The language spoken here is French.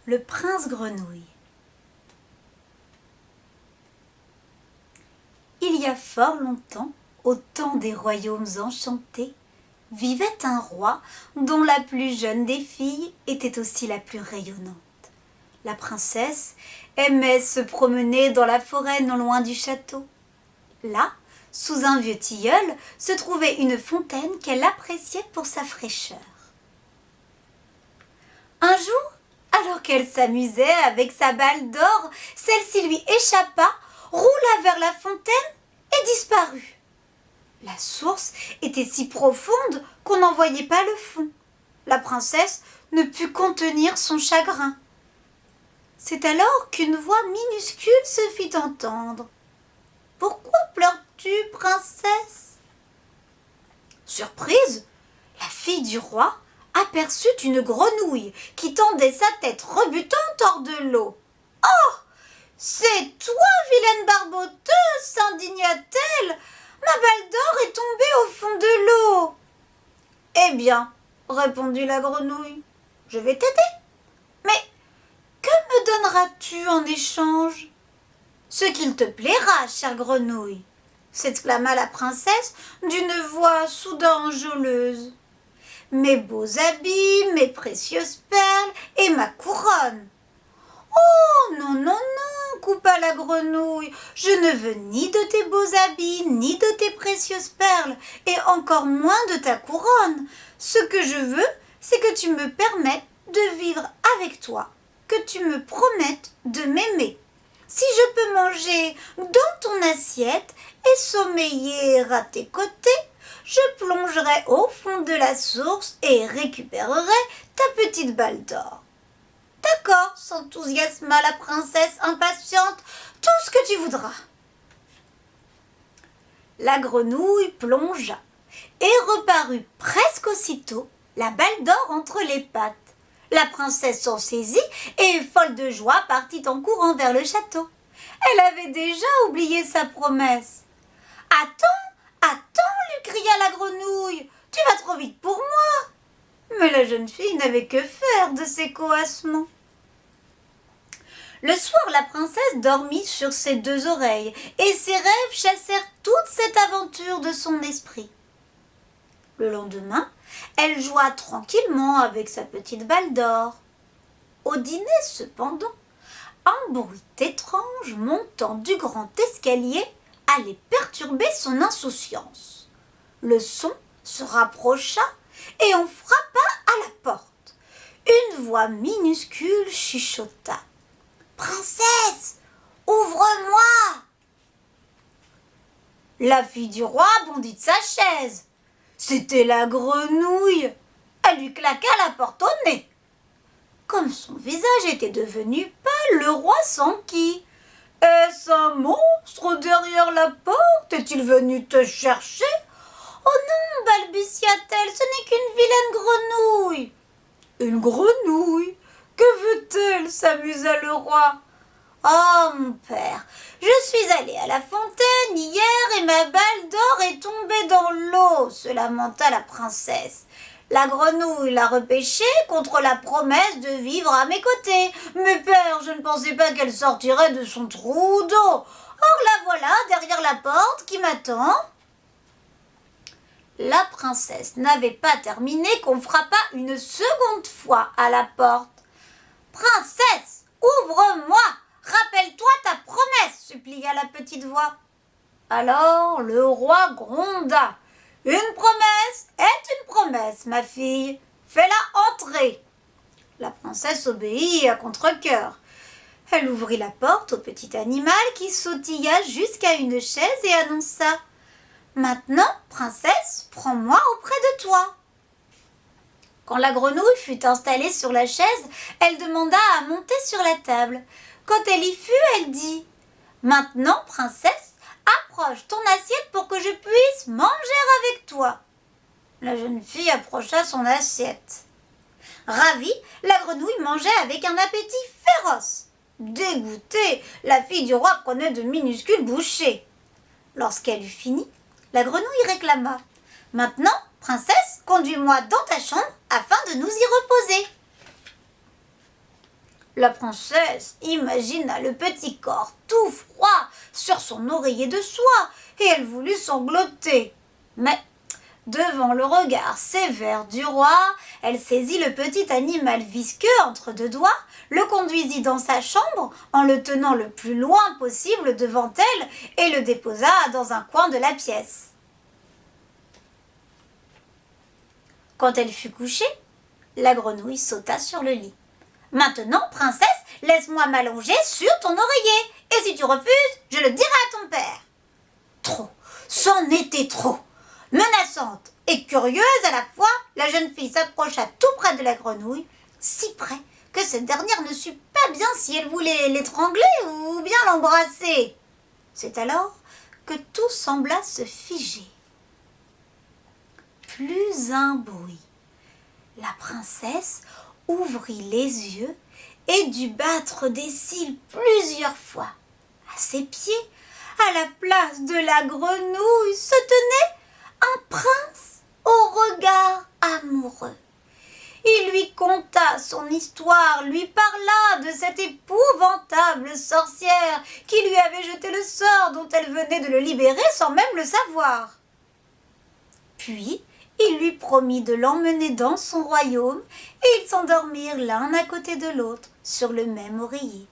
Le prince grenouille. Il y a fort longtemps, au temps des royaumes enchantés, vivait un roi dont la plus jeune des filles était aussi la plus rayonnante. La princesse aimait se promener dans la forêt non loin du château. Là, sous un vieux tilleul, se trouvait une fontaine qu'elle appréciait pour sa fraîcheur. Un jour, alors qu'elle s'amusait avec sa balle d'or, celle-ci lui échappa, roula vers la fontaine et disparut. La source était si profonde qu'on n'en voyait pas le fond. La princesse ne put contenir son chagrin. C'est alors qu'une voix minuscule se fit entendre. « Pourquoi pleures-tu, princesse ?» Surprise, la fille du roi aperçut une grenouille qui tendait sa tête rebutante hors de l'eau. « Oh, c'est toi, vilaine barboteuse !» s'indigna-t-elle. « Ma balle d'or est tombée au fond de l'eau. »« Eh bien, répondit la grenouille, je vais t'aider. Mais que me donneras-tu en échange ?»« Ce qu'il te plaira, chère grenouille, » s'exclama la princesse d'une voix soudain enjôleuse. « Mes beaux habits, mes précieuses perles et ma couronne. »« Oh, non, non, non, coupa la grenouille, je ne veux ni de tes beaux habits, ni de tes précieuses perles, et encore moins de ta couronne. Ce que je veux, c'est que tu me permettes de vivre avec toi, que tu me promettes de m'aimer. Si je peux manger dans ton assiette et sommeiller à tes côtés, je plongerai au fond de la source et récupérerai ta petite balle d'or. » « D'accord, » s'enthousiasma la princesse impatiente, « tout ce que tu voudras. » La grenouille plongea et reparut presque aussitôt, la balle d'or entre les pattes. La princesse s'en saisit et, folle de joie, partit en courant vers le château. Elle avait déjà oublié sa promesse. « Attends, attends !» lui cria la grenouille. « Tu vas trop vite pour moi !» Mais la jeune fille n'avait que faire de ces coassements. Le soir, la princesse dormit sur ses deux oreilles et ses rêves chassèrent toute cette aventure de son esprit. Le lendemain, elle joua tranquillement avec sa petite balle d'or. Au dîner, cependant, un bruit étrange montant du grand escalier allait perturber son insouciance. Le son se rapprocha et on frappa à la porte. Une voix minuscule chuchota. « Princesse, ouvre-moi !» La fille du roi bondit de sa chaise. C'était la grenouille. Elle lui claqua la porte au nez. Comme son visage était devenu pâle, le roi s'enquit. « Est-ce un monstre derrière la porte? Est-il venu te chercher ?»« Oh non, balbutia-t-elle, ce n'est qu'une vilaine grenouille. »« Une grenouille? Que veut-elle ?» s'amusa le roi. « Oh, mon père, je suis allée à la fontaine hier et ma balle d'or est tombée dans l'eau, » se lamenta la princesse. « La grenouille l'a repêchée contre la promesse de vivre à mes côtés. Mais père, je ne pensais pas qu'elle sortirait de son trou d'eau. Or la voilà derrière la porte qui m'attend. » La princesse n'avait pas terminé qu'on frappa une seconde fois à la porte. « Princesse, ouvre-moi! Rappelle-toi ta promesse !» supplia la petite voix. Alors le roi gronda. « Une promesse est une promesse, ma fille. Fais-la entrer. » La princesse obéit à contre-cœur. Elle ouvrit la porte au petit animal qui sautilla jusqu'à une chaise et annonça « Maintenant, princesse, prends-moi auprès de toi. » Quand la grenouille fut installée sur la chaise, elle demanda à monter sur la table. Quand elle y fut, elle dit « Maintenant, princesse, approche ton assiette pour que je puisse manger avec toi. » La jeune fille approcha son assiette. Ravie, la grenouille mangeait avec un appétit féroce. Dégoûtée, la fille du roi prenait de minuscules bouchées. Lorsqu'elle eut fini, la grenouille réclama « Maintenant, princesse, conduis-moi dans ta chambre afin de nous y reposer. » La princesse imagina le petit corps tout froid sur son oreiller de soie et elle voulut sangloter. Mais devant le regard sévère du roi, elle saisit le petit animal visqueux entre deux doigts, le conduisit dans sa chambre en le tenant le plus loin possible devant elle et le déposa dans un coin de la pièce. Quand elle fut couchée, la grenouille sauta sur le lit. « Maintenant, princesse, laisse-moi m'allonger sur ton oreiller, et si tu refuses, je le dirai à ton père. » Trop, c'en était trop. Menaçante et curieuse à la fois, la jeune fille s'approcha tout près de la grenouille, si près que cette dernière ne sut pas bien si elle voulait l'étrangler ou bien l'embrasser. C'est alors que tout sembla se figer. Plus un bruit. La princesse ouvrit les yeux et dut battre des cils plusieurs fois. À ses pieds, à la place de la grenouille, se tenait un prince au regard amoureux. Il lui conta son histoire, lui parla de cette épouvantable sorcière qui lui avait jeté le sort dont elle venait de le libérer sans même le savoir. Puis, il lui promit de l'emmener dans son royaume et ils s'endormirent l'un à côté de l'autre sur le même oreiller.